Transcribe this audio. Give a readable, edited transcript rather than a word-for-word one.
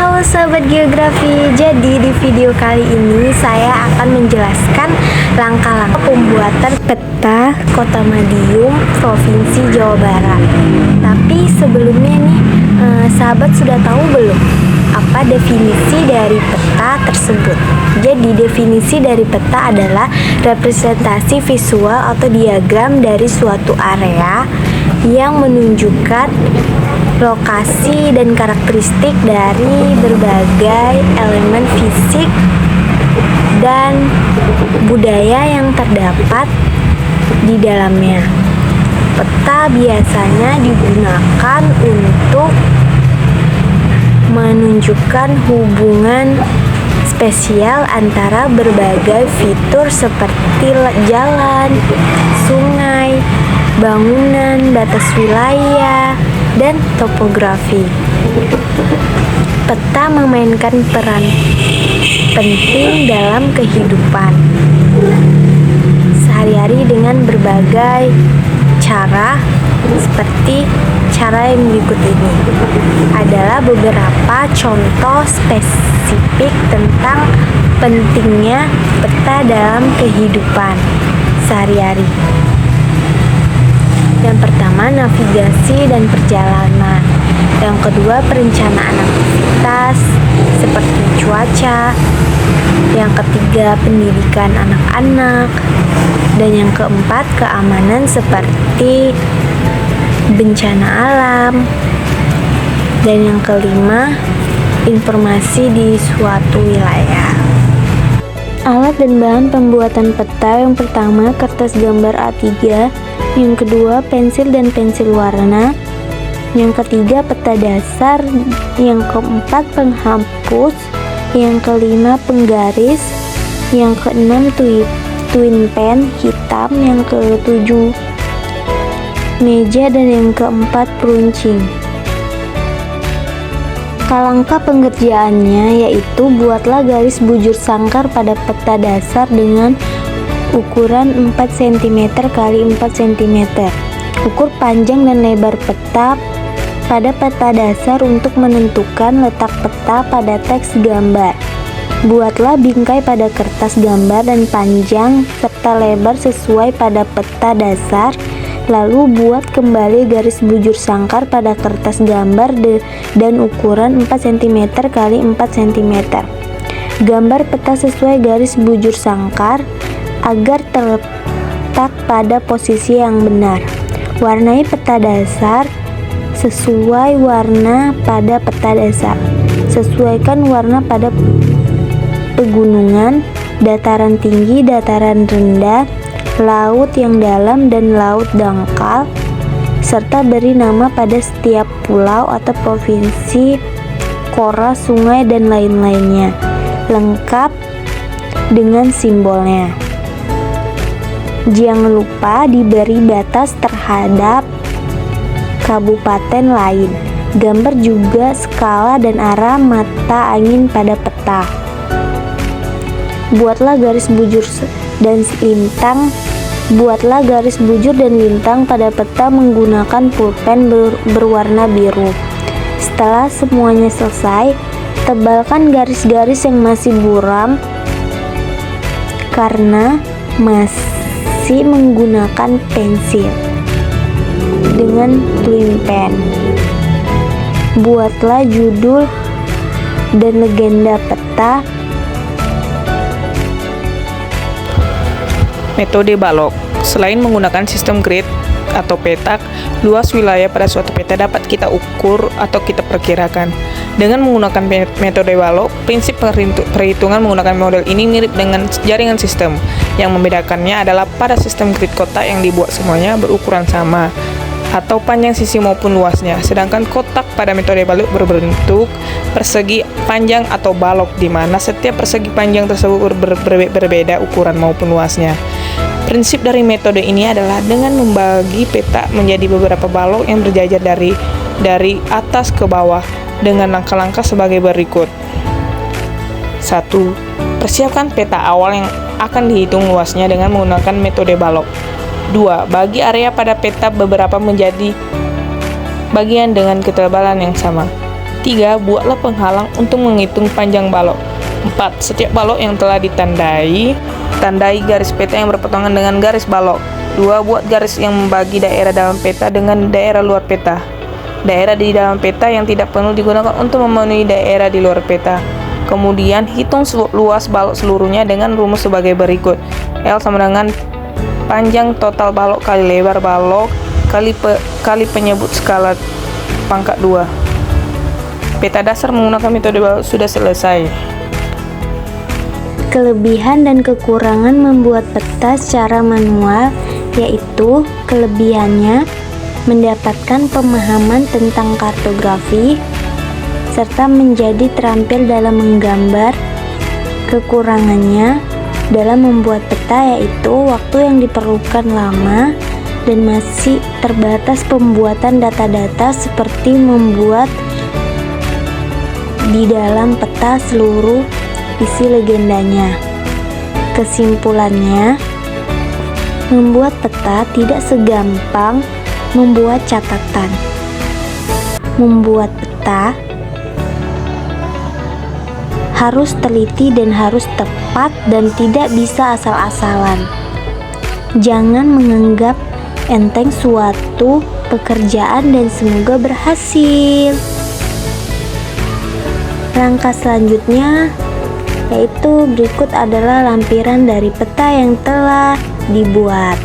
Halo sahabat geografi, jadi di video kali ini saya akan menjelaskan langkah-langkah pembuatan peta Kota Madiun, Provinsi Jawa Barat. Tapi sebelumnya nih, sahabat sudah tahu belum apa definisi dari peta tersebut? Jadi definisi dari peta adalah representasi visual atau diagram dari suatu area yang menunjukkan lokasi dan karakteristik dari berbagai elemen fisik dan budaya yang terdapat di dalamnya. Peta biasanya digunakan untuk menunjukkan hubungan spesial antara berbagai fitur seperti jalan, sungai, bangunan, batas wilayah, dan topografi. Peta memainkan peran penting dalam kehidupan sehari-hari dengan berbagai cara, seperti cara yang berikut ini adalah beberapa contoh spesifik tentang pentingnya peta dalam kehidupan sehari-hari. Yang pertama, navigasi dan perjalanan. Yang kedua, perencanaan aktivitas seperti cuaca. Yang ketiga, pendidikan anak-anak. Dan yang keempat, keamanan seperti bencana alam. Dan yang kelima, informasi di suatu wilayah. Alat dan bahan pembuatan peta: yang pertama, kertas gambar A3, yang kedua, pensil dan pensil warna, yang ketiga, peta dasar, yang keempat, penghapus, yang kelima, penggaris, yang keenam, twin pen hitam, yang ketujuh, meja, dan yang keempat, peruncing. Langkah pengerjaannya yaitu buatlah garis bujur sangkar pada peta dasar dengan ukuran 4 cm x 4 cm. Ukur panjang dan lebar peta pada peta dasar untuk menentukan letak peta pada teks gambar. Buatlah bingkai pada kertas gambar dan panjang serta lebar sesuai pada peta dasar. Lalu buat kembali garis bujur sangkar pada kertas gambar dan ukuran 4 cm x 4 cm. Gambar peta sesuai garis bujur sangkar agar terletak pada posisi yang benar. Warnai peta dasar sesuai warna pada peta dasar. Sesuaikan warna pada pegunungan, dataran tinggi, dataran rendah, laut yang dalam dan laut dangkal, serta beri nama pada setiap pulau atau provinsi, kora, sungai, dan lain-lainnya, lengkap dengan simbolnya. Jangan lupa diberi batas terhadap kabupaten lain. Gambar juga skala dan arah mata angin pada peta. Buatlah garis bujur dan lintang. Buatlah garis bujur dan lintang pada peta menggunakan pulpen berwarna biru. Setelah semuanya selesai, tebalkan garis-garis yang masih buram karena masih menggunakan pensil dengan twin pen. Buatlah judul dan legenda peta. Metode balok. Selain menggunakan sistem grid atau petak, luas wilayah pada suatu peta dapat kita ukur atau kita perkirakan. Dengan menggunakan metode balok, prinsip perhitungan menggunakan model ini mirip dengan jaringan sistem. Yang membedakannya adalah pada sistem grid kotak yang dibuat semuanya berukuran sama atau panjang sisi maupun luasnya, sedangkan kotak pada metode balok berbentuk persegi panjang atau balok, di mana setiap persegi panjang tersebut berbeda ukuran maupun luasnya. Prinsip dari metode ini adalah dengan membagi peta menjadi beberapa balok yang berjajar dari atas ke bawah dengan langkah-langkah sebagai berikut. 1. Persiapkan peta awal yang akan dihitung luasnya dengan menggunakan metode balok. 2. Bagi area pada peta beberapa menjadi bagian dengan ketebalan yang sama. 3. Buatlah penghalang untuk menghitung panjang balok. 4. Setiap balok yang telah tandai garis peta yang berpotongan dengan garis balok. 2. Buat garis yang membagi daerah dalam peta dengan daerah luar peta. Daerah di dalam peta yang tidak perlu digunakan untuk memenuhi daerah di luar peta. Kemudian hitung luas balok seluruhnya dengan rumus sebagai berikut. L sama dengan panjang total balok kali lebar balok kali penyebut skala pangkat 2. Peta dasar menggunakan metode balok sudah selesai. Kelebihan dan kekurangan membuat peta secara manual, yaitu kelebihannya mendapatkan pemahaman tentang kartografi serta menjadi terampil dalam menggambar. Kekurangannya dalam membuat peta yaitu waktu yang diperlukan lama dan masih terbatas pembuatan data-data seperti membuat di dalam peta seluruh isi legendanya. Kesimpulannya, membuat peta tidak segampang membuat catatan. Membuat peta harus teliti dan harus tepat dan tidak bisa asal-asalan. Jangan menganggap enteng suatu pekerjaan dan semoga berhasil. Langkah selanjutnya yaitu berikut adalah lampiran dari peta yang telah dibuat.